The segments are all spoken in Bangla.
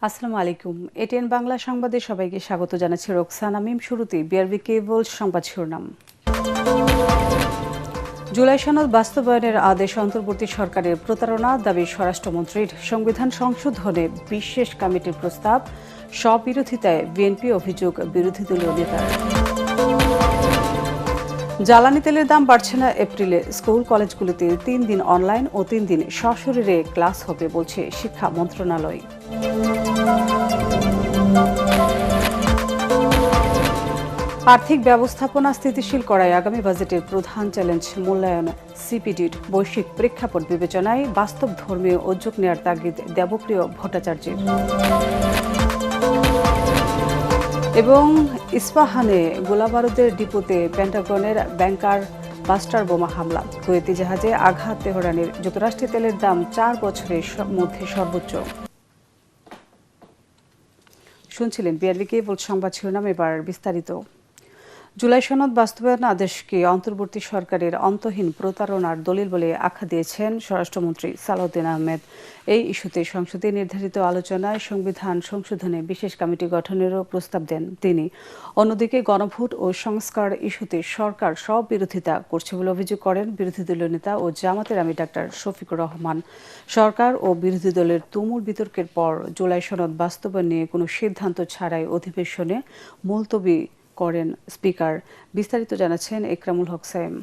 আসসালামু আলাইকুম। এটিএন বাংলা সংবাদে সবাইকে স্বাগত জানাচ্ছি রোকসানা মিম। শুরুতেই বিআরবি কেবল সংবাদ শিরোনাম। জুলাই সনদ বাস্তবায়নের আদেশ অন্তর্বর্তী সরকারের প্রতারণা দাবি স্বরাষ্ট্রমন্ত্রীর। সংবিধান সংশোধনে বিশেষ কমিটির প্রস্তাব, স্ববিরোধিতায় বিএনপি অভিযোগ বিরোধী দলীয় নেতার। জ্বালানি তেলের দাম বাড়ছে না এপ্রিলে। স্কুল কলেজগুলোতে 3 দিন অনলাইন ও 3 দিন সশরীরে ক্লাস হবে বলছে শিক্ষা মন্ত্রণালয়। আর্থিক ব্যবস্থাপনা স্থিতিশীল করায় আগামী বাজেটের প্রধান চ্যালেঞ্জ মূল্যায়ন সিপিডির। বৈশ্বিক প্রেক্ষাপট বিবেচনায় বাস্তব ধর্মীয় উদ্যোগ নেওয়ার তাগিদ দেবপ্রিয় ভট্টাচার্যের। এবং ইস্পাহানে গোলাবারুদের ডিপোতে পেন্টাগনের ব্যাংকার বাস্টার বোমা হামলা। কুয়েতি জাহাজে আঘাত তেহরানের। যুক্তরাষ্ট্রে তেলের দাম 4 বছরের মধ্যে সর্বোচ্চ। শুনছিলেন বিআরবি কেবল সংবাদ শিরোনাম, এবার বিস্তারিত। জুলাই সনদ বাস্তবায়ন আদেশকে অন্তর্বর্তী সরকারের অন্তহীন প্রতারণার দলিল বলে আখ্যা দিয়েছেন স্বরাষ্ট্রমন্ত্রী সালাউদ্দিন আহমেদ। এই ইস্যুতে সংসদে নির্ধারিত আলোচনায় সংবিধান সংশোধনে বিশেষ কমিটি গঠনেরও প্রস্তাব দেন তিনি। অন্যদিকে গণভোট ও সংস্কার ইস্যুতে সরকার সব বিরোধিতা করছে বলে অভিযোগ করেন বিরোধী দলীয় নেতা ও জামাতের আমির ডাক্তার শফিকুর রহমান। সরকার ও বিরোধী দলের তুমুল বিতর্কের পর জুলাই সনদ বাস্তবায়ন নিয়ে কোনো সিদ্ধান্ত ছাড়াই অধিবেশনে মুলতবি করেন স্পিকার। বিস্তারিত জানাচ্ছেন একরামুল হক সাইম।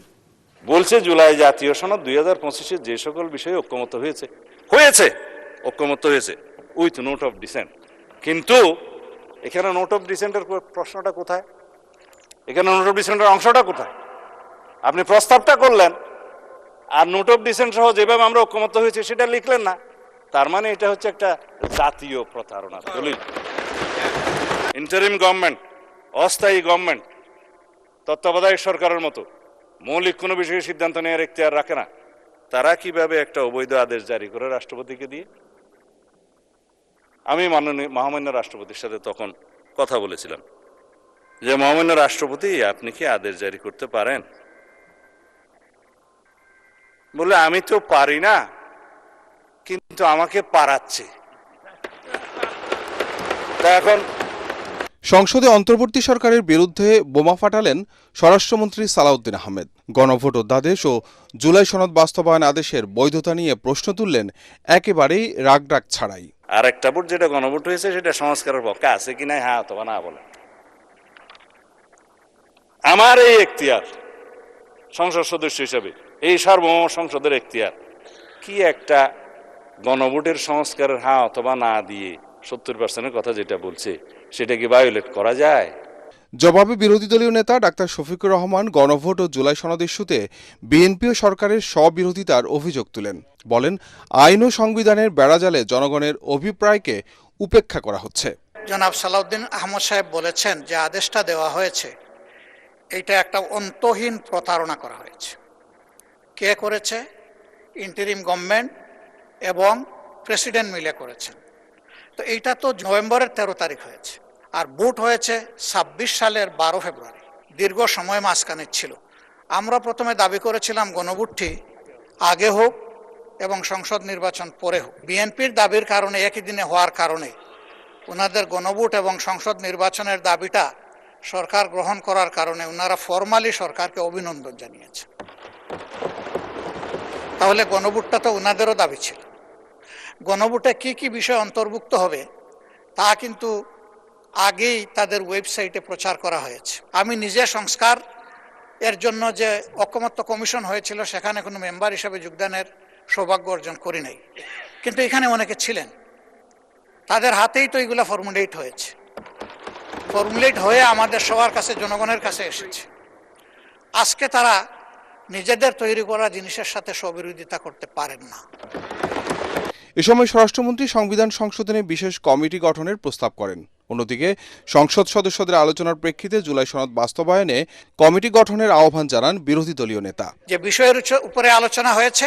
বলছে জুলাই জাতীয় সনদ 2025-এর যে সকল বিষয়ে ঐক্যমত্য হয়েছে উইথ নোট অফ ডিসেন্ট। কিন্তু এখানে নোট অফ ডিসেন্টের প্রশ্নটা কোথায়? এখানে নোট অফ ডিসেন্টের অংশটা কোথায়? আপনি প্রস্তাবটা করলেন আর নোট অফ ডিসেন্ট সহ যেভাবে আমরা ঐক্যমত্য হয়েছে সেটা লিখলেন না। তার মানে এটা হচ্ছে একটা জাতীয় প্রতারণা দলিল। ইন্টারিম গভর্নমেন্ট, অস্থায়ী গভর্নমেন্ট, তত্ত্বাবধায়ক সরকারের মতো মৌলিক কোনো বিষয়ে সিদ্ধান্ত নেওয়ার এখতিয়ার রাখে না। তারা কিভাবে একটা অবৈধ আদেশ জারি করে রাষ্ট্রপতিকে দিয়ে? আমি মহামান্য রাষ্ট্রপতির সাথে তখন কথা বলেছিলাম যে মহামান্য রাষ্ট্রপতি, আপনি কি আদেশ জারি করতে পারেন? বলে আমি তো পারি না, কিন্তু আমাকে পারাচ্ছে। তা এখন সংসদে অন্তর্বর্তী সরকারের বিরুদ্ধে বোমা ফাটালেন স্বরাষ্ট্রমন্ত্রী সালাউদ্দিন আহমেদ। গণভোট অধ্যাদেশ ও জুলাই সনদ বাস্তবায়ন আদেশের বৈধতা নিয়ে প্রশ্ন তুললেন একেবারেই রাগডাক ছাড়াই। আর একটা ভোট যেটা গণভোট হয়েছে সেটা সংস্কারের পক্ষে আছে কিনা হ্যাঁ অথবা না বলে। আমার এই এখতিয়ার সংসদ সদস্য হিসেবে, এই সার্বভৌম সংসদের এখতিয়ার কি একটা গণভোটের সংস্কারের হ্যাঁ অথবা না দিয়ে 70%-এর কথা যেটা বলছে সেটা কি ভায়োলেট করা যায়? জবাবে বিরোধী দলীয় নেতা ডাক্তার শফিকুর রহমান গণভোট ও জুলাই সনদ ইস্যুতে বিএনপি ও সরকারের স্ববিরোধিতার অভিযোগ তুলেন। বলেন, আইন ও সংবিধানের বেড়াজালে জনগণের অভিপ্রায়কে উপেক্ষা করা হচ্ছে। জনাব সালাউদ্দিন আহমদ সাহেব বলেছেন যে আদেশটা দেওয়া হয়েছে এটা একটা অন্তহীন প্রতারণা করা হয়েছে। কে করেছে? ইন্টারিম গভর্নমেন্ট এবং প্রেসিডেন্ট মিলে করেছেন। তো এইটা তো নভেম্বরের 13 তারিখ হয়েছে, আর ভোট হয়েছে 26 সালের 12 ফেব্রুয়ারি। দীর্ঘ সময় মাঝখানে ছিল। আমরা প্রথমে দাবি করেছিলাম গণভোটটি আগে হোক এবং সংসদ নির্বাচন পরে হোক। বিএনপির দাবির কারণে, একই দিনে হওয়ার কারণে ওনাদের গণভোট এবং সংসদ নির্বাচনের দাবিটা সরকার গ্রহণ করার কারণে ওনারা ফরমালি সরকারকে অভিনন্দন জানিয়েছে। তাহলে গণভোটটা তো ওনাদেরও দাবি ছিল। গণভোটে কি কি বিষয় অন্তর্ভুক্ত হবে তা কিন্তু আগেই তাদের ওয়েবসাইটে প্রচার করা হয়েছে। আমি নিজে সংস্কার এর জন্য যে ঐকমত্য কমিশন হয়েছিল সেখানে কোনো মেম্বার হিসেবে যোগদানের সৌভাগ্য অর্জন করি নাই, কিন্তু এখানে অনেকে ছিলেন, তাদের হাতেই তো এগুলো ফর্মুলেট হয়েছে। ফর্মুলেট হয়ে আমাদের সবার কাছে, জনগণের কাছে এসেছে। আজকে তারা নিজেদের তৈরি করা জিনিসের সাথে স্ববিরোধিতা করতে পারেন না। এ সময় স্বরাষ্ট্রমন্ত্রী সংবিধান সংশোধনে বিশেষ কমিটি গঠনের প্রস্তাব করেন। অন্যদিকে সংসদ সদস্যদের আলোচনার প্রেক্ষিতে জুলাই সনদ বাস্তবায়নে কমিটি গঠনের আহ্বান জানান বিরোধী দলীয় নেতা। যে বিষয়ের উপরে আলোচনা হয়েছে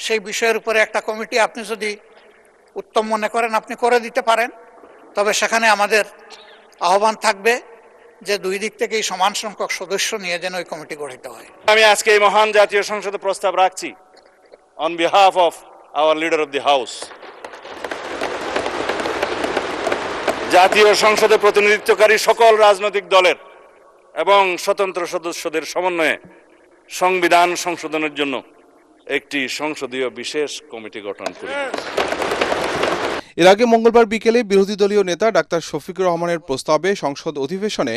সেই বিষয়ের উপরে একটা কমিটি আপনি যদি উত্তম মনে করেন আপনি করে দিতে পারেন, তবে সেখানে আমাদের আহ্বান থাকবে যে দুই দিক থেকেই সমান সংখ্যক সদস্য নিয়ে যেন ওই কমিটি গঠিত হয়। আমি আজকে এই মহান জাতীয় সংসদে প্রস্তাব রাখছি on behalf of our leader of the house জাতীয় সংসদে প্রতিনিধিত্বকারী সকল রাজনৈতিক দলের এবং স্বতন্ত্র সদস্যদের সমন্বয়ে সংবিধান সংশোধনের জন্য একটি সংসদীয় বিশেষ কমিটি গঠন করি। এর আগে মঙ্গলবার বিকেলে বিরোধী দলীয় নেতা ডাক্তার শফিকুর রহমানের প্রস্তাবে সংসদ অধিবেশনে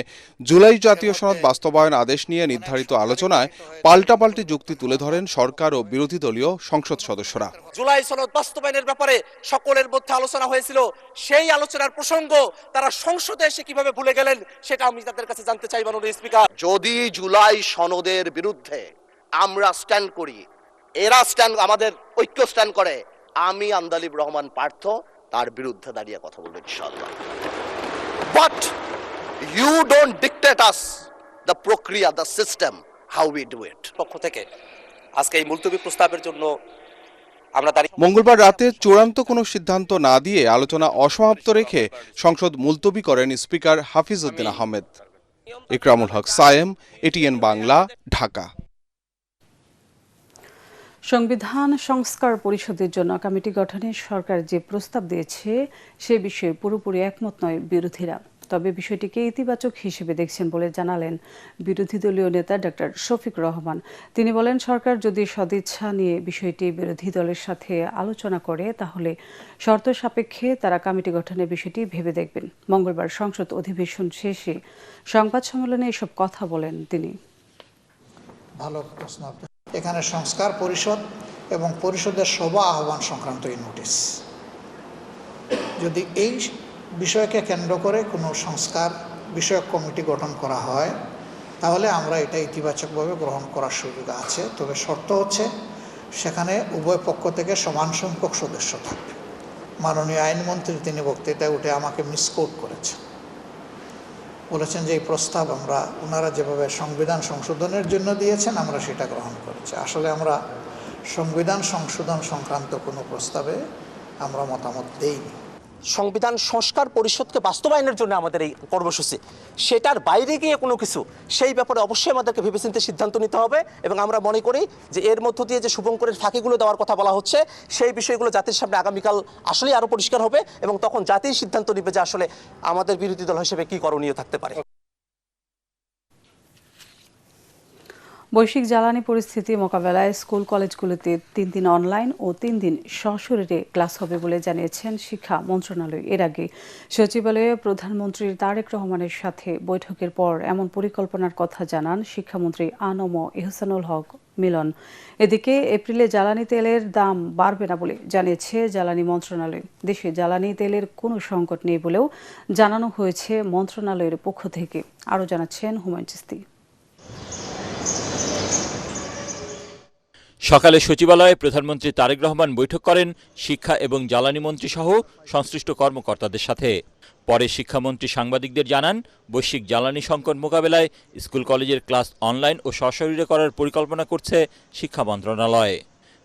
জুলাই জাতীয় সনদ বাস্তবায়ন আদেশ নিয়ে নির্ধারিত আলোচনায় পাল্টাপাল্টি যুক্তি তুলে ধরেন সরকার ও বিরোধী দলীয় সংসদ সদস্যরা। জুলাই সনদ বাস্তবায়নের ব্যাপারে সকলের মধ্যে আলোচনা হয়েছিল, সেই আলোচনার প্রসঙ্গ তারা সংসদে এসে কিভাবে ভুলে গেলেন সেটা আমি তাদের কাছে জানতে চাই। মাননীয় স্পিকার, যদি জুলাই সনদের বিরুদ্ধে আমরা স্ট্যান্ড করি, এরা স্ট্যান্ড, আমাদের ঐক্য স্ট্যান্ড করে, আমি আন্দালিব রহমান পার্থ তার বিরুদ্ধে দাঁড়িয়ে কথা বলবো ইনশাআল্লাহ। But you don't dictate us the প্রক্রিয়া, the system, how we do it. পক্ষ থেকে আজকে এই মুলতবি প্রস্তাবের জন্য আমরা মঙ্গলবার রাতে চূড়ান্ত কোনো সিদ্ধান্ত না দিয়ে আলোচনা অসমাপ্ত রেখে সংসদ মুলতবি করেন স্পিকার হাফিজ উদ্দিন আহমেদ। ইকরামুল হক সায়েম, এটিএন বাংলা, ঢাকা। সংবিধান সংস্কার পরিষদের জন্য কমিটি গঠনে সরকার যে প্রস্তাব দিয়েছে সে বিষয়ে পুরোপুরি একমত নয় বিরোধীরা। তবে বিষয়টিকে ইতিবাচক হিসেবে দেখছেন বলে জানালেন বিরোধী দলীয় নেতা ডাক্তার শফিকুর রহমান। তিনি বলেন, সরকার যদি সদিচ্ছা নিয়ে বিষয়টি বিরোধী দলের সাথে আলোচনা করে তাহলে শর্ত সাপেক্ষে তারা কমিটি গঠনের বিষয়টি ভেবে দেখবেন। মঙ্গলবার সংসদ অধিবেশন শেষে সংবাদ সম্মেলনে এসব কথা বলেন তিনি। ভালো প্রশ্ন। এখানে সংস্কার পরিষদ এবং পরিষদের সভা আহ্বান সংক্রান্ত এই নোটিশ, যদি এই বিষয়কে কেন্দ্র করে কোনো সংস্কার বিষয়ক কমিটি গঠন করা হয় তাহলে আমরা এটা ইতিবাচকভাবে গ্রহণ করার সুযোগ আছে। তবে শর্ত হচ্ছে সেখানে উভয় পক্ষ থেকে সমান সংখ্যক সদস্য থাকবে। মাননীয় আইনমন্ত্রী তিনি বক্তৃতায় উঠে আমাকে মিসকোট করেছেন, বলেছেন যে এই প্রস্তাব আমরা, ওনারা যেভাবে সংবিধান সংশোধনের জন্য দিয়েছেন আমরা সেটা গ্রহণ করেছি। আসলে আমরা সংবিধান সংশোধন সংক্রান্ত কোনো প্রস্তাবে আমরা মতামত দেইনি। সংবিধান সংস্কার পরিষদকে বাস্তবায়নের জন্য আমাদের এই কর্মসূচি, সেটার বাইরে গিয়ে কোনো কিছু, সেই ব্যাপারে অবশ্যই আমাদেরকে ভেবেচিন্তে সিদ্ধান্ত নিতে হবে। এবং আমরা মনে করি যে এর মধ্য দিয়ে যে শুভঙ্করের ফাঁকিগুলো দেওয়ার কথা বলা হচ্ছে সেই বিষয়গুলো জাতির সামনে আগামীকাল আসলেই আরও পরিষ্কার হবে এবং তখন জাতিই সিদ্ধান্ত নেবে যে আসলে আমাদের বিরোধী দল হিসেবে কী করণীয় থাকতে পারে। বৈশ্বিক জ্বালানি পরিস্থিতি মোকাবেলায় স্কুল কলেজগুলোতে 3 দিন অনলাইন ও 3 দিন সশরীরে ক্লাস হবে বলে জানিয়েছেন শিক্ষা মন্ত্রণালয়। এর আগে সচিবালয়ে প্রধানমন্ত্রী তারেক রহমানের সাথে বৈঠকের পর এমন পরিকল্পনার কথা জানান শিক্ষামন্ত্রী আনম এহসানুল হক মিলন। এদিকে এপ্রিলে জ্বালানি তেলের দাম বাড়বে না বলে জানিয়েছে জ্বালানি মন্ত্রণালয়। দেশে জ্বালানি তেলের কোনো সংকট নেই বলেও জানানো হয়েছে মন্ত্রণালয়ের পক্ষ থেকে। আরও জানাচ্ছেন হুমায়ুন চিস্তি। সকালে সচিবালয়ে প্রধানমন্ত্রী তারেক রহমান বৈঠক করেন শিক্ষা এবং জ্বালানি মন্ত্রী সহ সংশ্লিষ্ট কর্মকর্তাদের সাথে। পরে শিক্ষামন্ত্রী সাংবাদিকদের জানান, বৈশ্বিক জ্বালানি সংকট মোকাবেলায় স্কুল কলেজের ক্লাস অনলাইন ও সশরীরে করার পরিকল্পনা করছে শিক্ষা মন্ত্রণালয়।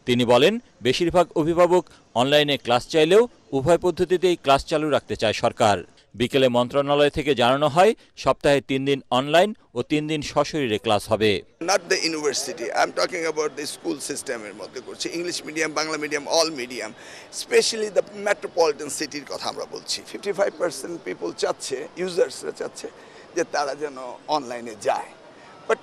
তিনি বলেন, বেশিরভাগ অভিভাবক অনলাইনে ক্লাস চাইলেও উভয় পদ্ধতিতেই ক্লাস চালু রাখতে চায় সরকার। বিকেলে মন্ত্রণালয় থেকে জানানো হয়, সপ্তাহে 3 দিন অনলাইন ও 3 দিন সশরীরে ক্লাস হবে। Not the university, I'm talking about the school system এর মধ্যে করছি, English medium, Bangla medium, all medium, specially the metropolitan সিটির কথা আমরা বলছি। 55% পিপল চাচ্ছে, ইউজার্সরা চাচ্ছে যে তারা যেন অনলাইনে যায়, বাট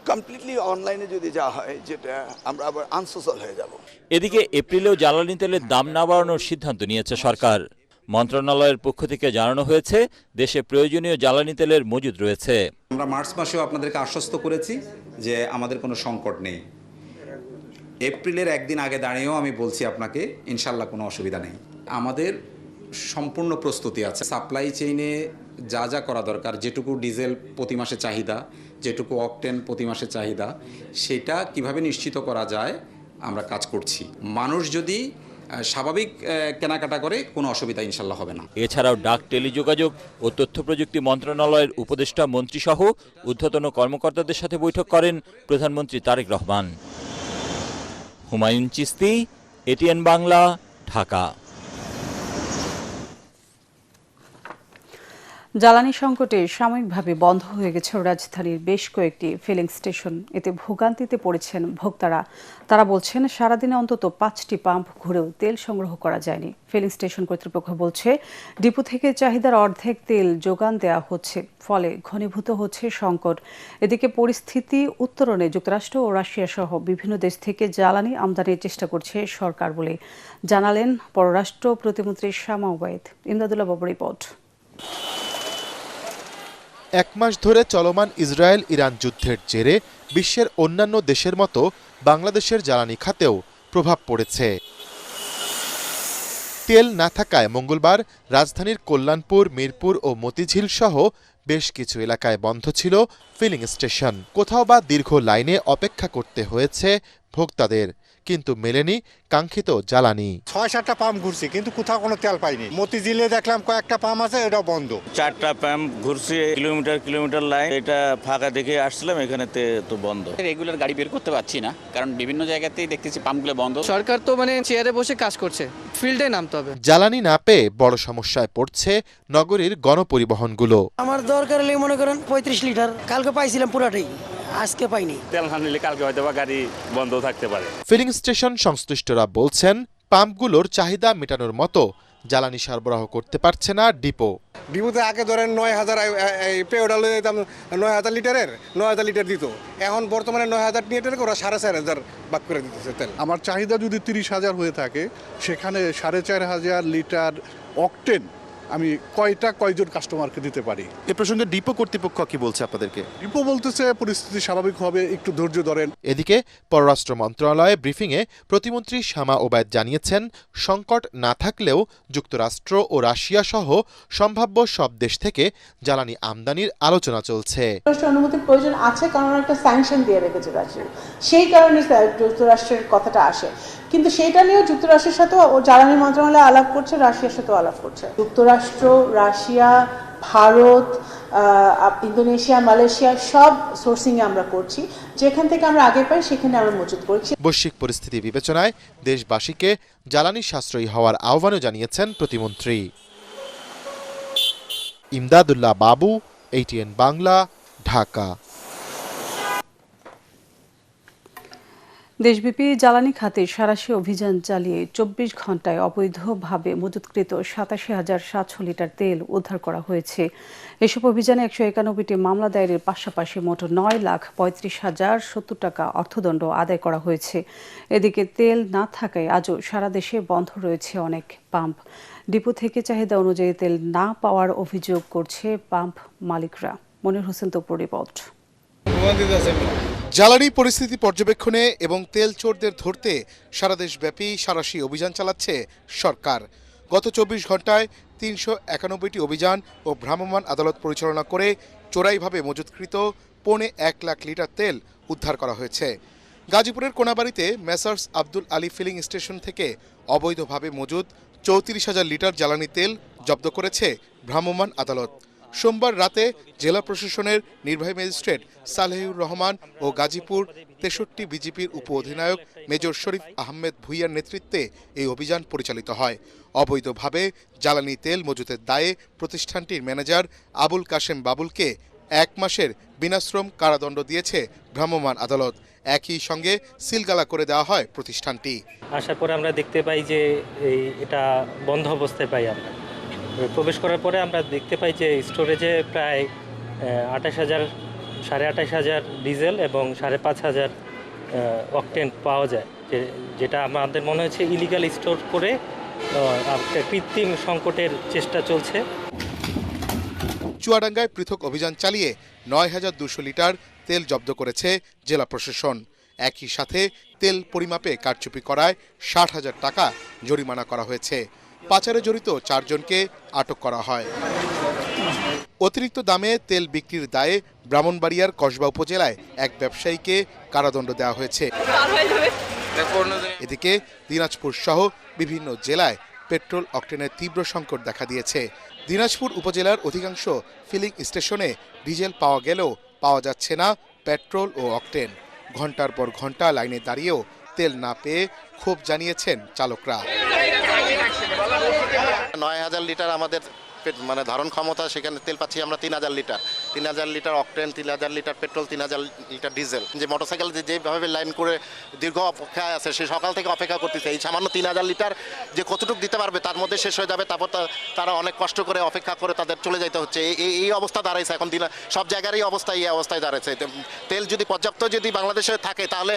কমপ্লিটলি অনলাইনে যদি যাওয়া হয় যেটা আমরা আবার আনসোশ্যাল হয়ে যাব। এদিকে এপ্রিলেও জ্বালানি তেলের দাম না বাড়ানোর সিদ্ধান্ত নিয়েছে সরকার। মন্ত্রণালয়ের পক্ষ থেকে জানানো হয়েছে, দেশে প্রয়োজনীয় জ্বালানি তেলের মজুদ রয়েছে। আমরা মার্চ মাসেও আপনাদেরকে আশ্বস্ত করেছি যে আমাদের কোনো সংকট নেই। এপ্রিলের একদিন আগে দাঁড়িয়েও আমি বলছি আপনাকে, ইনশাল্লাহ কোনো অসুবিধা নেই। আমাদের সম্পূর্ণ প্রস্তুতি আছে। সাপ্লাই চেইনে যা যা করা দরকার, যেটুকু ডিজেল প্রতি মাসে চাহিদা, যেটুকু অকটেন প্রতি মাসে চাহিদা, সেটা কিভাবে নিশ্চিত করা যায় আমরা কাজ করছি। মানুষ যদি স্বাভাবিক কেনাকাটা করে কোনো অসুবিধা ইনশাল্লাহ হবে না। এছাড়াও ডাক, টেলিযোগাযোগ ও তথ্য প্রযুক্তি মন্ত্রণালয়ের উপদেষ্টা মন্ত্রী সহ ঊর্ধ্বতন কর্মকর্তাদের সাথে বৈঠক করেন প্রধানমন্ত্রী তারেক রহমান। হুমায়ুন চিস্তি, এটিএন বাংলা, ঢাকা। জ্বালানি সংকটে সাময়িকভাবে বন্ধ হয়ে গেছে রাজধানীর বেশ কয়েকটি ফিলিং স্টেশন। এতে ভোগান্তিতে পড়েছেন ভোক্তারা। তারা বলছেন, সারাদিনে অন্তত 5টি পাম্প ঘুরেও তেল সংগ্রহ করা যায়নি। ফিলিং স্টেশন কর্তৃপক্ষ বলছে, ডিপো থেকে চাহিদার অর্ধেক তেল যোগান দেওয়া হচ্ছে, ফলে ঘনীভূত হচ্ছে সংকট। এদিকে পরিস্থিতি উত্তরণে যুক্তরাষ্ট্র ও রাশিয়া সহ বিভিন্ন দেশ থেকে জ্বালানি আমদানির চেষ্টা করছে সরকার বলে জানালেন পররাষ্ট্র প্রতিমন্ত্রী শামা ওবায়েদ। ইমদাদুল্লাহ বাবুর রিপোর্ট। এক মাস ধরে চলমান ইসরায়েল ইরান যুদ্ধের জেরে বিশ্বের অন্যান্য দেশের মতো বাংলাদেশের জ্বালানি খাতেও প্রভাব পড়েছে। তেল না থাকায় মঙ্গলবার রাজধানীর কল্যাণপুর, মিরপুর ও মতিঝিল সহ বেশ কিছু এলাকায় বন্ধ ছিল ফিলিং স্টেশন। কোথাও বা দীর্ঘ লাইনে অপেক্ষা করতে হয়েছে ভোক্তাদের, কিন্তু মেলেনি কাঙ্ক্ষিত জ্বালানি। ৬-৭টা পাম্প ঘুরছি, কিন্তু কোথাও কোনো তেল পাইনি। মতিঝিলে দেখলাম কয়েকটা পাম্প আছে, এটাও বন্ধ। 4টা পাম্প ঘুরছি, কিলোমিটার লাইন, এটা ফাঁকা দেখে আসছিলাম, এখানে তো বন্ধ। রেগুলার গাড়ি বের করতে পারছি না, কারণ বিভিন্ন জায়গাতেই দেখতেছি পাম্পগুলো বন্ধ। সরকার তো চেয়ারে বসে কাজ করছে, ফিল্ডে নামতে হবে। জ্বালানি না পেয়ে বড় সমস্যায় পড়ছে নগরীর গণপরিবহনগুলো। আমার দরকার হলে মনে করেন 35 লিটার, কালকে পাইছিলাম পুরাটাই, আজকে পাইনি। তেল না নিলে কালকে হয়তো বা গাড়ি বন্ধ থাকতে পারে। ফিলিং স্টেশন সংশ্লিষ্টরা বলছেন, পাম্পগুলোর চাহিদা মেটানোর মতো জ্বালানি সরবরাহ করতে পারছে না ডিপো। ডিপোতে আগে ধরেন 9000 পেট্রোল দিতাম, 9000 লিটারের 9000 লিটার দিত। এখন বর্তমানে 9000 লিটার ওরা 4500 ভাগ করে দিতেছে তেল। আমার চাহিদা যদি 30,000 হয়ে থাকে, সেখানে 4500 লিটার অকটেন আমি কয়জন কাস্টমারকে দিতে পারি। এ প্রসঙ্গে ডিপো কর্তৃপক্ষ কি বলছে আপনাদেরকে? ডিপো বলতেছে পরিস্থিতি স্বাভাবিক হবে, একটু ধৈর্য ধরেন। এদিকে পররাষ্ট্র মন্ত্রণালয়ে ব্রিফিংয়ে প্রতিমন্ত্রী শামা ওবায়েদ জানিয়েছেন, সংকট না থাকলেও যুক্তরাষ্ট্র ও রাশিয়া সহ সম্ভাব্য সব দেশ থেকে জ্বালানি আমদানির আলোচনা চলছে। অনুমতির প্রয়োজন আছে, কারণ একটা স্যাংশন দিয়ে রেখেছে রাশিয়া, সেই কারণে যুক্তরাষ্ট্রের কথাটা আসে। কিন্তু সেটা নিয়েও যুক্তরাষ্ট্রের সাথে ও জ্বালানি মন্ত্রণালয় আলাপ করছে, রাশিয়ার সাথেও আলাপ করছে। যুক্তরাষ্ট্র, রাশিয়া, ভারত, ইন্দোনেশিয়া, মালয়েশিয়া সব সোর্সিংয়ে আমরা করছি। যেখান থেকে আমরা আগে পাই সেখানে আমরা মজুত করছি। বৈশ্বিক পরিস্থিতি বিবেচনায় দেশবাসীকে জ্বালানি সাশ্রয়ী হওয়ার আহ্বানও জানিয়েছেন প্রতিমন্ত্রী। ইমদাদুল্লাহ বাবু, ATN বাংলা, ঢাকা। দেশব্যাপী জ্বালানি খাতে সাঁড়াশি অভিযান চালিয়ে 24 ঘণ্টায় অবৈধভাবে মজুতকৃত 87,700 লিটার তেল উদ্ধার করা হয়েছে। এসব অভিযানে 191টি মামলা দায়েরের পাশাপাশি মোট 9,35,070 টাকা অর্থদণ্ড আদায় করা হয়েছে। এদিকে তেল না থাকায় আজও সারা দেশে বন্ধ রয়েছে অনেক পাম্প। ডিপো থেকে চাহিদা অনুযায়ী তেল না পাওয়ার অভিযোগ করছে পাম্প মালিকরা। মনির হোসেন তপুর রিপোর্ট। জ্বালানি পরিস্থিতি পর্যবেক্ষণে এবং তেল চোরদের ধরতে সারা দেশব্যাপী সাঁড়াশি অভিযান চালাচ্ছে সরকার। গত 24 ঘণ্টায় 391টি অভিযান ও ভ্রাম্যমাণ আদালত পরিচালনা করে চোরাইভাবে মজুতকৃত 1.25 লাখ লিটার তেল উদ্ধার করা হয়েছে। গাজীপুরের কোনাবাড়িতে Messrs Abdul Ali filling station থেকে অবৈধভাবে মজুদ 34,000 লিটার জ্বালানি তেল জব্দ করেছে ভ্রাম্যমাণ আদালত। সোমবার রাতে জেলা প্রশাসনের নির্বাহী ম্যাজিস্ট্রেট সালেহুর রহমান ও গাজীপুর 63 বিজিপির উপ অধিনায়ক মেজর শরীফ আহমেদ ভুইয়ার নেতৃত্বে এই অভিযান পরিচালিত হয়। অবৈধভাবে জ্বালানি তেল মজুতের দায়ে প্রতিষ্ঠানটির ম্যানেজার আবুল কাশেম বাবুলকে 1 মাসের বিনাশ্রম কারাদণ্ড দিয়েছে ভ্রাম্যমাণ আদালত। একই সঙ্গে সিলগালা করে দেওয়া হয় প্রতিষ্ঠানটি। আসার পরে আমরা দেখতে পাই যে এটা বন্ধ অবস্থায় পাই। আমরা প্রবেশ করার পরে আমরা দেখতে পাই যে স্টোরেজে প্রায় 28,000 ডিজেল এবং 5,500 অকটেন পাওয়া যায়, যেটা আমাদের মনে হচ্ছে ইলিগাল স্টোর করে কৃত্রিম সংকটের চেষ্টা চলছে। চুয়াডাঙ্গায় পৃথক অভিযান চালিয়ে 9,200 লিটার তেল জব্দ করেছে জেলা প্রশাসন। একই সাথে তেল পরিমাপে কারচুপি করায় 60,000 টাকা জরিমানা করা হয়েছে। পাচারে জড়িত 4 জনকে আটক করা হয়। অতিরিক্ত দামে তেল বিক্রির দায়ে ব্রাহ্মণবাড়িয়ার কসবা উপজেলায় এক ব্যবসায়ীকে কারাদণ্ড দেওয়া হয়েছে। এদিকে দিনাজপুর সহ বিভিন্ন জেলায় পেট্রোল অকটেনের তীব্র সংকট দেখা দিয়েছে। দিনাজপুর উপজেলার অধিকাংশ ফিলিং স্টেশনে ডিজেল পাওয়া গেলেও পাওয়া যাচ্ছে না পেট্রোল ও অকটেন। ঘন্টার পর ঘন্টা লাইনে দাঁড়িয়েও তেল না পেয়ে ক্ষোভ জানিয়েছেন চালকরা। 9,000 লিটার আমাদের মানে ধারণ ক্ষমতা, সেখানে তেল পাচ্ছি আমরা 3000 litre, 3000 litre octane, 3000 litre petrol, 3000 litre diesel. যে মোটরসাইকেল যেভাবে লাইন করে দীর্ঘ অপেক্ষায় আছে, সে সকাল থেকে অপেক্ষা করতেছে। এই সামান্য 3000 লিটার যে কতটুকু দিতে পারবে তার মধ্যে শেষ হয়ে যাবে, তারপর তারা অনেক কষ্ট করে অপেক্ষা করে তাদের চলে যেতে হচ্ছে। এই অবস্থা দাঁড়াইছে এখন দিন, সব জায়গারই অবস্থা এই অবস্থায় দাঁড়াইছে। তেল যদি পর্যাপ্ত যদি বাংলাদেশে থাকে তাহলে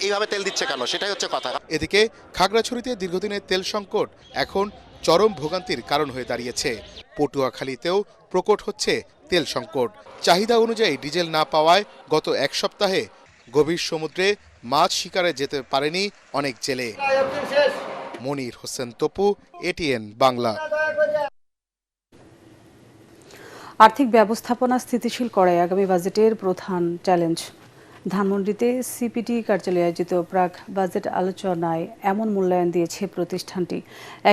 এইভাবে তেল দিচ্ছে কেন, সেটাই হচ্ছে কথা। এদিকে খাগড়াছড়িতে দীর্ঘদিনের তেল সংকট এখন চরম ভোগান্তির কারণ হয়ে দাঁড়িয়েছে। পটুয়াখালীতেও প্রকট হচ্ছে তেল সংকট। চাহিদা অনুযায়ী ডিজেল না পাওয়ায় গত এক সপ্তাহে গভীর সমুদ্রে মাছ শিকারে যেতে পারেনি অনেক জেলে। মনির হোসেন তপু, এটিএন বাংলা। আর্থিক ব্যবস্থাপনা স্থিতিশীল করাই আগামী বাজেটের প্রধান চ্যালেঞ্জ। ধানমন্ডিতে সিপিডি কার্যালয়ে আয়োজিত প্রাক বাজেট আলোচনায় এমন মূল্যায়ন দিয়েছে প্রতিষ্ঠানটি।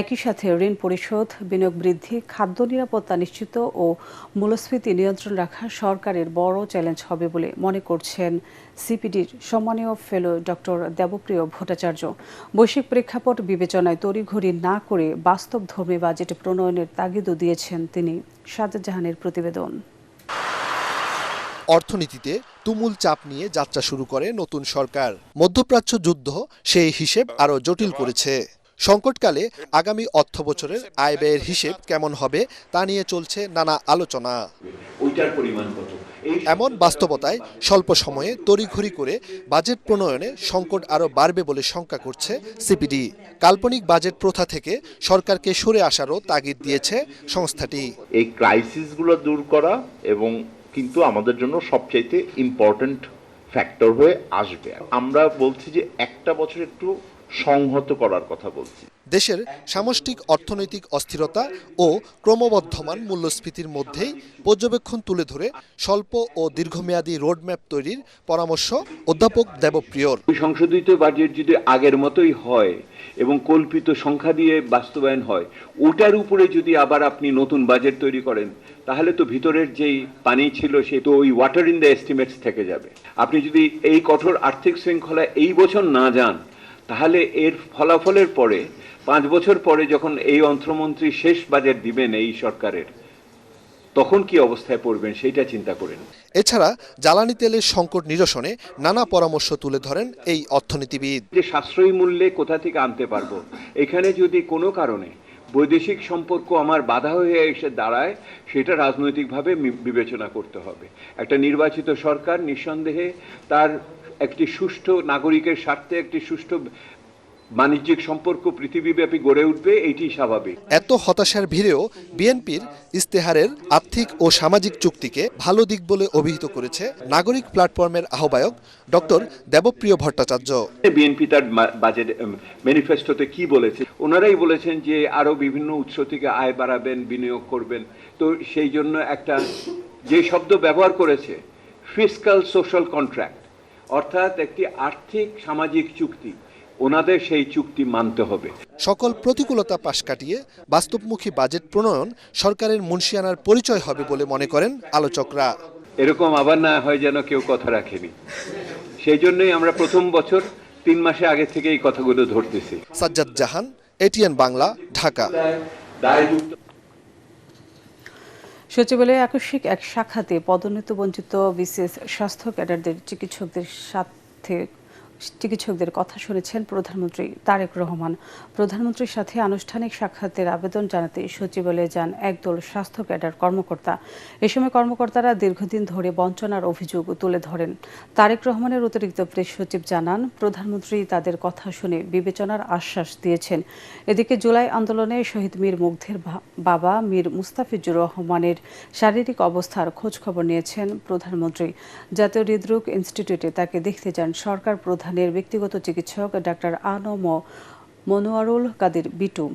একই সাথে ঋণ পরিশোধ, বিনিয়োগ বৃদ্ধি, খাদ্য নিরাপত্তা নিশ্চিত ও মূল্যস্ফীতি নিয়ন্ত্রণ রাখা সরকারের বড় চ্যালেঞ্জ হবে বলে মনে করছেন সিপিডির সম্মানীয় ফেলো ডক্টর দেবপ্রিয় ভট্টাচার্য। বৈশ্বিক প্রেক্ষাপট বিবেচনায় তড়িঘড়ি না করে বাস্তবধর্মী বাজেট প্রণয়নের তাগিদও দিয়েছেন তিনি। সাজ্জাদ জাহানের প্রতিবেদন। অর্থনীতিতে তুমুল চাপ নিয়ে যাত্রা শুরু করে নতুন সরকার। মধ্যপ্রাচ্য যুদ্ধ সেই হিসেব আরও জটিল করেছে। সংকটকালে আগামী অর্থবছরের আয় ব্যয়ের হিসেব কেমন হবে তা নিয়ে চলছে নানা আলোচনা। এমন বাস্তবতায় স্বল্প সময়ে তড়িঘড়ি করে বাজেট প্রণয়নে সংকট আরও বাড়বে বলে শঙ্কা করছে সিপিডি। কাল্পনিক বাজেট প্রথা থেকে সরকারকে সরে আসারও তাগিদ দিয়েছে সংস্থাটি। এই ক্রাইসিসগুলো দূর করা এবং কিন্তু আমাদের জন্য সবচাইতে ইম্পর্টেন্ট ফ্যাক্টর হয়ে আসবে। আমরা বলছি যে একটা বছর একটু সংহত করার কথা বলছি। দেশের সামষ্টিক অর্থনৈতিক অস্থিরতা ও ক্রমবর্ধমান মূল্যস্ফীতির মধ্যেই পর্যবেক্ষণ তুলে ধরে স্বল্প ও দীর্ঘমেয়াদী রোডম্যাপ তৈরির পরামর্শ অধ্যাপক দেবপ্রিয়র। সংশোধিত বাজেট যদি আগের মতোই হয় এবং কল্পিত সংখ্যা দিয়ে বাস্তবায়ন হয়, ওটার উপরে যদি আবার আপনি নতুন বাজেট তৈরি করেন, তাহলে তো ভিতরের যেই পানি ছিল সে তো ওই ওয়াটার ইন দ্য এস্টিমেটস থেকে যাবে। আপনি যদি এই কঠোর আর্থিক শৃঙ্খলা এই বছর না যান, তাহলে এর ফলাফলের পরে 5 বছর পরে যখন এই অর্থমন্ত্রী শেষ বাজেট দিবেন এই সরকারের, তখন কি অবস্থায় পড়বেন সেইটা চিন্তা করেন। এছাড়া জ্বালানি তেলের সংকট নিরসনে নানা পরামর্শ তুলে ধরেন এই অর্থনীতিবিদ। যে সাশ্রয়ী মূল্যে কোথা থেকে আনতে পারবো, এখানে যদি কোনো কারণে বৈদেশিক সম্পর্ক আমার বাধা হয়ে এসে দাঁড়ায়, সেটা রাজনৈতিকভাবে বিবেচনা করতে হবে। একটা নির্বাচিত সরকার নিঃসন্দেহে তার একটি সুষ্ঠু নাগরিকের স্বার্থে একটি সুষ্ঠু বাণিজ্যিক সম্পর্ক পৃথিবীব্যাপী গড়ে উঠবে, এটি স্বাভাবিক। এত হতাশার ভিড়েও বিএনপির ইস্তেহারের আর্থিক ও সামাজিক চুক্তিকে ভালো দিক বলে অভিহিত করেছে নাগরিক প্ল্যাটফর্মের আহ্বায়ক ডক্টর দেবপ্রিয় ভট্টাচার্য। বিএনপি তার বাজেট ম্যানিফেস্টোতে কি বলেছে? ওনারাই বলেছেন যে আরো বিভিন্ন উৎস থেকে আয় বাড়াবেন, বিনিয়োগ করবেন। তো সেই জন্য একটা যে শব্দ ব্যবহার করেছে, ফিসক্যাল সোশ্যাল কন্ট্রাক্ট, অর্থাৎ একটি আর্থিক সামাজিক চুক্তি, ওনাদের সেই চুক্তি মানতে হবে। সকল প্রতিকূলতা পাশ কাটিয়ে বাস্তবমুখী বাজেট প্রণয়ন সরকারের মুনশিয়ানার পরিচয় হবে বলে মনে করেন আলোচকরা। এরকম আবার না হয় যেন কেউ কথা রাখেনি, সেই জন্যই আমরা প্রথম বছর 3 মাসে আগে থেকে এই কথাগুলো ধরতেছি। সাজ্জাদ জাহান, এটিএন বাংলা, ঢাকা। সচিবালয়ে আকস্মিক এক সাক্ষাতে পদোন্নতি বঞ্চিত বিসিএস স্বাস্থ্য ক্যাডারদের চিকিৎসকদের কথা শুনেছেন প্রধানমন্ত্রী তারেক রহমান। প্রধানমন্ত্রীর সাথে আনুষ্ঠানিক সাক্ষাতের আবেদন জানাতে সচিবালয়ে যান একদল স্বাস্থ্য ক্যাডার কর্মকর্তা। এ সময় কর্মকর্তারা দীর্ঘদিন ধরে বঞ্চনার অভিযোগ তুলে ধরেন। তারেক রহমানের অতিরিক্ত প্রেস সচিব জানান, প্রধানমন্ত্রী তাদের কথা শুনে বিবেচনার আশ্বাস দিয়েছেন। এদিকে জুলাই আন্দোলনে শহীদ মীর মুগ্ধের বাবা মীর মুস্তাফিজুর রহমানের শারীরিক অবস্থার খোঁজখবর নিয়েছেন প্রধানমন্ত্রী। জাতীয় হৃদরোগ ইনস্টিটিউটে তাকে দেখতে যান সরকার প্রধানের ব্যক্তিগত চিকিৎসক ডাক্তার আনম মনোয়ারুল কাদের বিটু।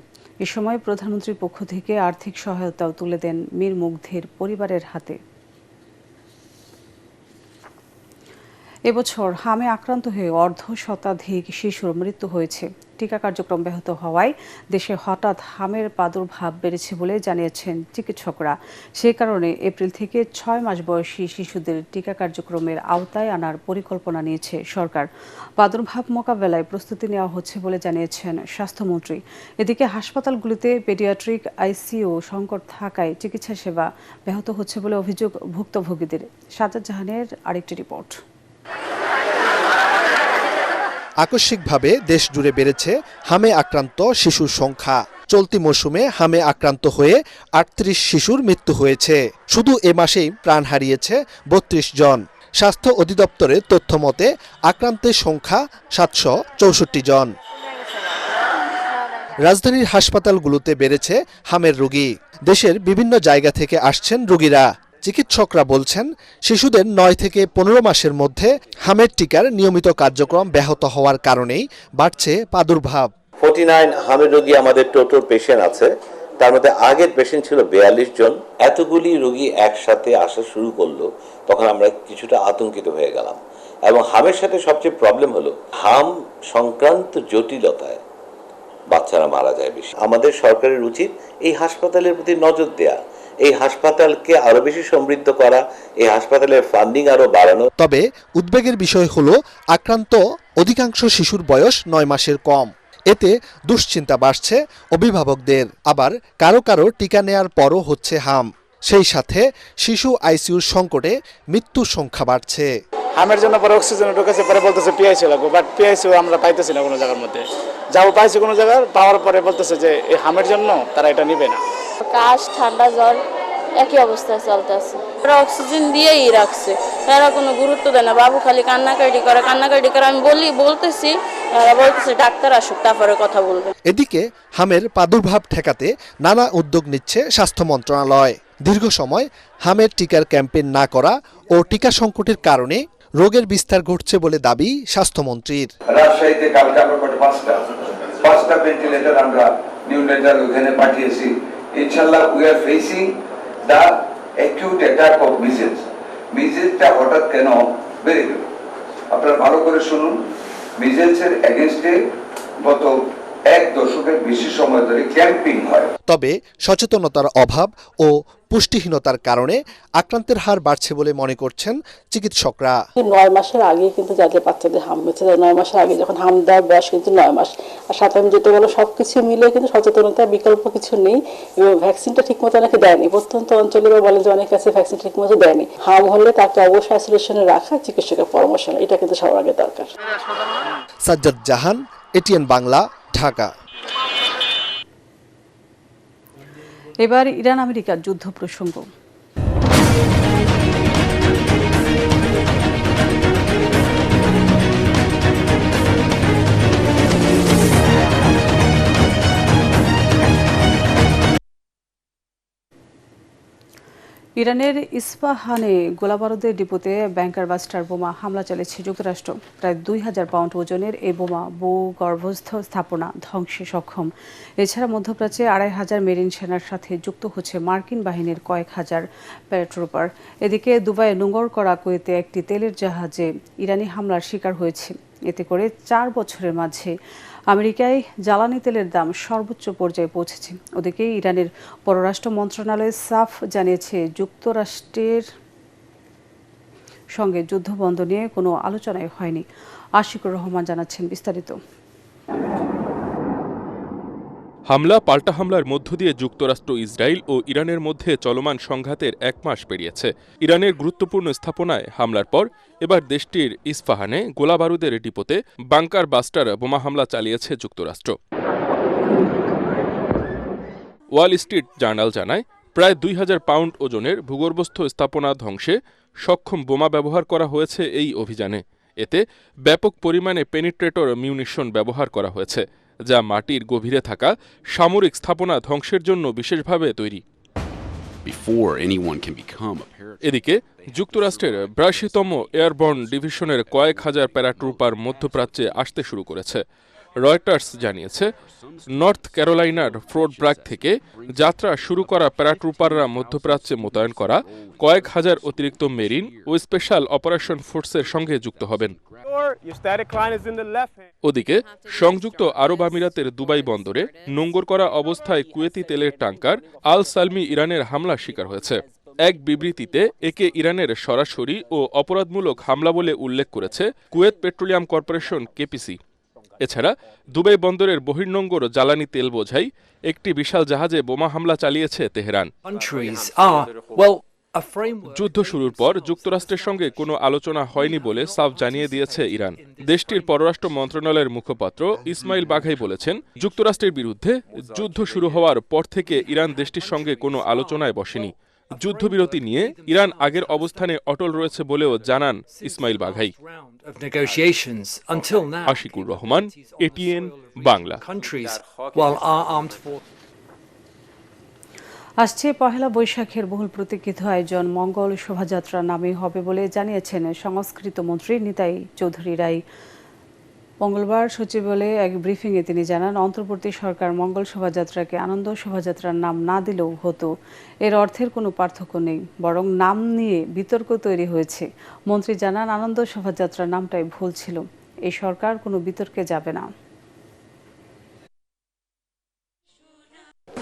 এ সময় প্রধানমন্ত্রীর পক্ষ থেকে আর্থিক সহায়তাও তুলে দেন মীর মুগ্ধের পরিবারের হাতে। এবছর হামে আক্রান্ত হয়ে অর্ধশতাধিক শিশুর মৃত্যু হয়েছে। টিকা কার্যক্রম ব্যাহত হওয়ায় দেশে হঠাৎ হামের প্রাদুর্ভাব বেড়েছে বলে জানিয়েছেন চিকিৎসকরা। সেই কারণে এপ্রিল থেকে 6 মাস বয়সী শিশুদের টিকা কার্যক্রমের আওতায় আনার পরিকল্পনা নিয়েছে সরকার। প্রাদুর্ভাব মোকাবেলায় প্রস্তুতি নেওয়া হচ্ছে বলে জানিয়েছেন স্বাস্থ্যমন্ত্রী। এদিকে হাসপাতালগুলিতে পেডিয়াট্রিক আইসিইউ সংকট থাকায় চিকিৎসা সেবা ব্যাহত হচ্ছে বলে অভিযোগ ভুক্তভোগীদের। সাজ্জাদ জাহানের আরেকটি রিপোর্ট। আকস্মিকভাবে দেশ জুড়ে বেড়েছে হামে আক্রান্ত শিশুর সংখ্যা। চলতি মৌসুমে হামে আক্রান্ত হয়ে 38 শিশুর মৃত্যু হয়েছে। শুধু এ মাসেই প্রাণ হারিয়েছে 32 জন। স্বাস্থ্য অধিদপ্তরের তথ্য মতে আক্রান্তের সংখ্যা 764 জন। রাজধানীর হাসপাতালগুলোতে বেড়েছে হামের রোগী। দেশের বিভিন্ন জায়গা থেকে আসছেন রোগীরা। চিকিৎসকরা বলছেন, শিশুদের 9 থেকে 15 মাসের মধ্যে হামের টিকার নিয়মিত কার্যক্রম ব্যাহত হওয়ার কারণেই বাড়ছে প্রাদুর্ভাব। 49 হামের রোগী আমাদের টোটাল পেশেন্ট আছে, তার মধ্যে আগের পেশেন্ট ছিল 42 জন। এতগুলি রোগী একসাথে আসা শুরু করলো, তখন আমরা কিছুটা আতঙ্কিত হয়ে গেলাম। এবং হামের সাথে সবচেয়ে প্রবলেম হলো হাম সংক্রান্ত জটিলতায় বাচ্চারা মারা যায় বেশি। আমাদের সরকারের উচিত এই হাসপাতালের প্রতি নজর দেয়া, এই হাসপাতালকে আরো বেশি সমৃদ্ধ করা, এই হাসপাতালের ফান্ডিং আরো বাড়ানো। তবে উদ্বেগের বিষয় হলো আক্রান্ত অধিকাংশ শিশুর বয়স 9 মাসের কম। এতে দুশ্চিন্তা বাড়ছে অভিভাবকদের। আবার কারো কারো টিকা নেয়ার পরও হচ্ছে হাম। সেই সাথে শিশু আইসিইউর সংকটে মৃত্যুর সংখ্যা বাড়ছে। হামের জন্য পরে অক্সিজেন ঢুকেছে, পরে বলতেছে পিআইসি লাগবে, বাট পিআইসিও আমরা পাইতেছি না কোনো জায়গার মধ্যে। যাও পাইছি কোনো জায়গায়, পাওয়ার পরে বলতেছে যে এই হামের জন্য তারা এটা নিবে না। কাশ, ঠান্ডা, জ্বর একই অবস্থায় চলতেছে। ওরা অক্সিজেন দিয়েই রাখছে, এরা কোনো গুরুত্ব দেয় না। বাবু খালি কান্নাকাটি করে। আমি বলতেছি, এরা বলতেছে ডাক্তার আসুক তারপরে কথা বলবে। এদিকে হামের প্রাদুর্ভাব ঠেকাতে নানা উদ্যোগ নিচ্ছে স্বাস্থ্য মন্ত্রণালয়। দীর্ঘ সময় হামের টিকার ক্যাম্পেইন না করা ও টিকা সংকটের কারণে রোগের বিস্তার ঘটছে বলে দাবি স্বাস্থ্যমন্ত্রীর। রাজশাহীতে কালকে আমরা 5টা ভেন্টিলেটর আমরা নিউ নেটাল ওখানে পাঠিয়েছি। ইনশাআল্লাহ we are facing the acute attack of measles. মিজেলসটা হঠাৎ কেন বেড়ে গেল আপনারা ভালো করে শুনুন। মিজেলসের এগেইনস্টে গত 1 দশকের বেশি সময় ধরে ক্যাম্পিং হয়। তবে সচেতনতার অভাব ও পুষ্টিহীনতার কারণে আক্রান্তের হার বাড়ছে বলে মনে করছেন চিকিৎসকরা। 9 মাসের আগে কিন্তু যাদের বাচ্চাদের হাম হয়েছে, 9 মাসের আগে যখন হাম দেওয়ার বয়স কিন্তু 9 মাস। আর সাথে আমি যেটা বলো সবকিছু মিলে কিন্তু সচেতনতার বিকল্প কিছু নেই এবং ভ্যাকসিনটা ঠিকমতো নাকি দেয়নি। প্রত্যন্ত অঞ্চলে বলে যে অনেক কাছে ভ্যাকসিন ঠিকমতো দেয়নি। হাম হলে তাকে অবশ্যই আইসোলেশনে রাখা, চিকিৎসকের পরামর্শ নেওয়া, এটা কিন্তু সবার আগে দরকার। সাজ্জাদ জাহান, এটিএন বাংলা, ঢাকা। এবার ইরান আমেরিকার যুদ্ধ প্রসঙ্গ। ইরানের ইস্পাহানে গোলাবারুদের ডিপোতে ব্যাংকার বাস্টার বোমা হামলা চালিয়েছে যুক্তরাষ্ট্র। প্রায় 2000 পাউন্ড ওজনের এই বোমা ভূগর্ভস্থ স্থাপনা ধ্বংসে সক্ষম। এছাড়া মধ্যপ্রাচ্যে 2500 মেরিন সেনার সাথে যুক্ত হচ্ছে মার্কিন বাহিনীর কয়েক হাজার প্যারাট্রুপার। এদিকে দুবাইয়ে নোঙর করা কুয়েতে একটি তেলের জাহাজে ইরানি হামলার শিকার হয়েছে। এতে করে 4 বছরের মাঝে আমেরিকায় জ্বালানি তেলের দাম সর্বোচ্চ পর্যায়ে পৌঁছেছে। ওদিকে ইরানের পররাষ্ট্র মন্ত্রণালয় সাফ জানিয়েছে, যুক্তরাষ্ট্রের সঙ্গে যুদ্ধবন্ধ নিয়ে কোনো আলোচনাই হয়নি। আশিকুর রহমান জানাচ্ছেন বিস্তারিত। হামলা পাল্টা হামলার মধ্য দিয়ে যুক্তরাষ্ট্র, ইসরায়েল ও ইরানের মধ্যে চলমান সংঘাতের 1 মাস পেরিয়েছে। ইরানের গুরুত্বপূর্ণ স্থাপনায় হামলার পর এবার দেশটির ইস্পাহানে গোলাবারুদের ডিপোতে বাংকার বাস্টার বোমা হামলা চালিয়েছে যুক্তরাষ্ট্র। ওয়াল স্ট্রিট জার্নাল জানায়, প্রায় 2000 পাউন্ড ওজনের ভূগর্ভস্থ স্থাপনা ধ্বংসে সক্ষম বোমা ব্যবহার করা হয়েছে এই অভিযানে। এতে ব্যাপক পরিমাণে পেনিট্রেটর মিউনিশন ব্যবহার করা হয়েছে, যা মাটির গভীরে থাকা সামরিক স্থাপনা ধ্বংসের জন্য বিশেষভাবে তৈরি। এদিকে যুক্তরাষ্ট্রের 82তম এয়ারবর্ন ডিভিশনের কয়েক হাজার প্যারাট্রুপার মধ্যপ্রাচ্যে আসতে শুরু করেছে। রয়টার্স জানিয়েছে, নর্থ ক্যারোলাইনার ফোর্ট ব্র্যাগ থেকে যাত্রা শুরু করা প্যারাট্রুপাররা মধ্যপ্রাচ্যে মোতায়েন করা কয়েক হাজার অতিরিক্ত মেরিন ও স্পেশাল অপারেশন ফোর্সের সঙ্গে যুক্ত হবেন। ওদিকে সংযুক্ত আরব আমিরাতের দুবাই বন্দরে নোঙ্গর করা অবস্থায় কুয়েতি তেলের ট্যাঙ্কার আল সালমি ইরানের হামলার শিকার হয়েছে। এক বিবৃতিতে একে ইরানের সরাসরি ও অপরাধমূলক হামলা বলে উল্লেখ করেছে কুয়েত পেট্রোলিয়াম কর্পোরেশন কেপিসি। এছাড়া দুবাই বন্দরের বহির্নোঙ্গর জ্বালানি তেল বোঝাই একটি বিশাল জাহাজে বোমা হামলা চালিয়েছে তেহরান। যুদ্ধ শুরুর পর যুক্তরাষ্ট্রের সঙ্গে কোনো আলোচনা হয়নি বলে সাফ জানিয়ে দিয়েছে ইরান। দেশটির পররাষ্ট্র মন্ত্রণালয়ের মুখপাত্র ইসমাইল বাঘাই বলেছেন, যুক্তরাষ্ট্রের বিরুদ্ধে যুদ্ধ শুরু হওয়ার পর থেকে ইরান দেশটির সঙ্গে কোনো আলোচনায় বসেনি। যুদ্ধবিরতি নিয়ে ইরান আগের অবস্থানে অটল রয়েছে বলেও জানান ইসমাইল বাঘাই। আশিকুর রহমান, এটিএন বাংলা। আসছে পহেলা বৈশাখের বহুল প্রতীক্ষিত আয়োজন মঙ্গল শোভাযাত্রা নামে হবে বলে জানিয়েছেন সংস্কৃত মন্ত্রী নিতাই চৌধুরী রায়। মঙ্গলবার সচিবালয়ে এক ব্রিফিংয়ে তিনি জানান, অন্তর্বর্তী সরকার মঙ্গল শোভাযাত্রাকে আনন্দ শোভাযাত্রার নাম না দিলেও হতো। এর অর্থের কোনো পার্থক্য নেই, বরং নাম নিয়ে বিতর্ক তৈরি হয়েছে। মন্ত্রী জানান, আনন্দ শোভাযাত্রার নামটাই ভুল ছিল। এই সরকার কোনো বিতর্কে যাবে না।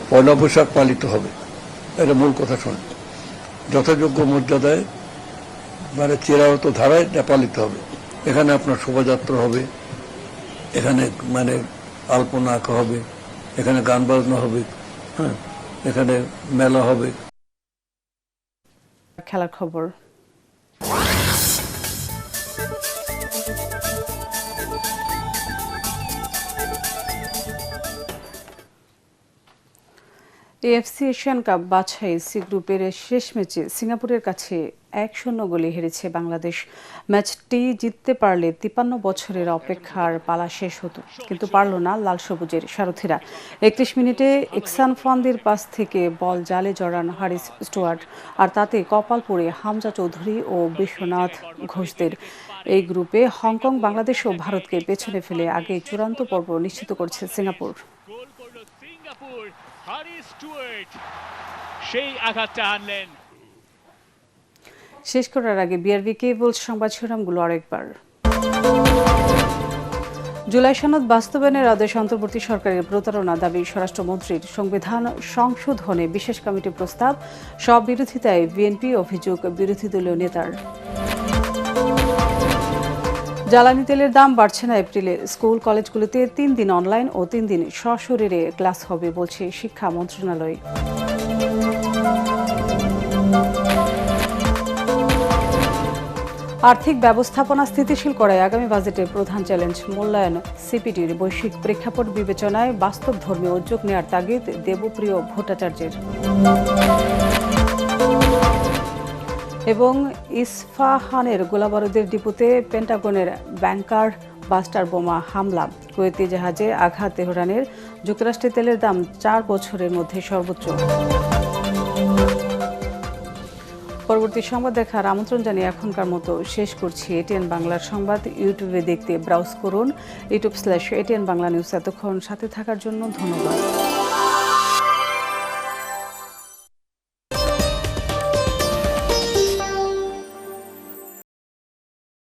পয়লা বৈশাখ পালিত হবে, এটা মূল কথা শোনেন। যথাযোগ্য মর্যাদায় মানে চিরায়ত ধারায় এটা পালিত হবে। এখানে আপনার শোভাযাত্রা হবে, এখানে মানে আলপনা আঁকা হবে, এখানে গান বাজনা হবে, হ্যাঁ, এখানে মেলা হবে। খেলার খবর। এএফসি এশিয়ান কাপ বাছাই সি গ্রুপের শেষ ম্যাচে সিঙ্গাপুরের কাছে 1-0 গোলে হেরেছে বাংলাদেশ। ম্যাচটি জিততে পারলে 53 বছরের অপেক্ষার পালা শেষ হতো, কিন্তু পারল না লাল সবুজের সারথীরা। 31 মিনিটে ইকসান ফান্দির পাস থেকে বল জালে জড়ান হারিস স্টুয়ার্ট, আর তাতে কপাল পড়ে হামজা চৌধুরী ও বিশ্বনাথ ঘোষদের। এই গ্রুপে হংকং, বাংলাদেশ ও ভারতকে পেছনে ফেলে আগে চূড়ান্ত পর্ব নিশ্চিত করছে সিঙ্গাপুর। শেষ করার আগে বিআরবি কেবল সংবাদ শিরোনামগুলো আরেকবার। জুলাই সনদ বাস্তবায়নের আদেশ অন্তর্বর্তী সরকারের প্রতারণা দাবি স্বরাষ্ট্রমন্ত্রীর। সংবিধান সংশোধনে বিশেষ কমিটি প্রস্তাব, সব বিরোধিতায় বিএনপি অভিযোগ বিরোধী দলীয় নেতার। জ্বালানি তেলের দাম বাড়ছে না এপ্রিলে। স্কুল কলেজগুলোতে 3 দিন অনলাইন ও 3 দিন সশরীরে ক্লাস হবে বলছে শিক্ষা মন্ত্রণালয়। আর্থিক ব্যবস্থাপনা স্থিতিশীল করায় আগামী বাজেটের প্রধান চ্যালেঞ্জ মূল্যায়ন। সিপিডির বৈশ্বিক প্রেক্ষাপট বিবেচনায় বাস্তব ধর্মীয় উদ্যোগ নেয়ার তাগিদ দেবপ্রিয় ভট্টাচার্যের। এবং ইস্পাহানের গোলাবারুদের ডিপোতে পেন্টাগনের ব্যাংকার বাস্টার বোমা হামলা। কুয়েতি জাহাজে আঘাত তেহরানের। যুক্তরাষ্ট্রের তেলের দাম 4 বছরের মধ্যে সর্বোচ্চ। পরবর্তী সংবাদ দেখার আমন্ত্রণ জানিয়ে এখনকার মতো শেষ করছি। এটিএন বাংলার সংবাদ ইউটিউবে দেখতে ব্রাউজ করুন, youtube/ATN বাংলা নিউজ। এতক্ষণ সাথে থাকার জন্য ধন্যবাদ।